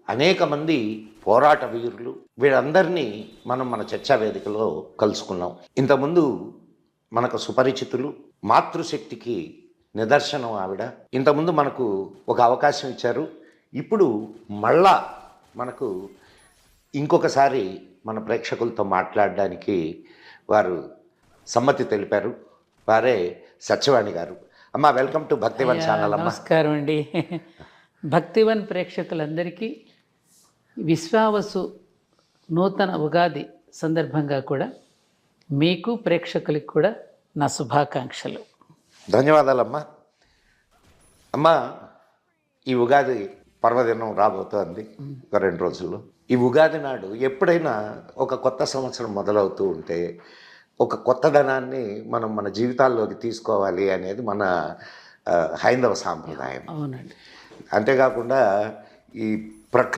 అనేక మంది పోరాట వీరులు, వీళ్ళందరినీ మనం మన చర్చా వేదికలో కలుసుకున్నాం. ఇంతకుముందు మనకు సుపరిచితులు, మాతృశక్తికి నిదర్శనం ఆవిడ. ఇంతకుముందు మనకు ఒక అవకాశం ఇచ్చారు. ఇప్పుడు మళ్ళా మనకు ఇంకొకసారి మన ప్రేక్షకులతో మాట్లాడడానికి వారు సమ్మతి తెలిపారు. వారే సత్యవాణి గారు. అమ్మ, వెల్కమ్ టు భక్తివన్ ఛానల్. అమ్మ, నమస్కారం అండి. భక్తివన్ ప్రేక్షకులందరికీ విశ్వావసు నూతన ఉగాది సందర్భంగా కూడా మీకు ప్రేక్షకులకి కూడా నా శుభాకాంక్షలు. ధన్యవాదాలమ్మా. అమ్మ, ఈ ఉగాది పర్వదినం రాబోతోంది ఒక 2 రోజుల్లో. ఈ ఉగాది నాడు ఎప్పుడైనా ఒక కొత్త సంవత్సరం మొదలవుతూ ఉంటే ఒక కొత్తదనాన్ని మనం మన జీవితాల్లోకి తీసుకోవాలి అనేది మన హైందవ సాంప్రదాయం. అవునండి. అంతేకాకుండా ఈ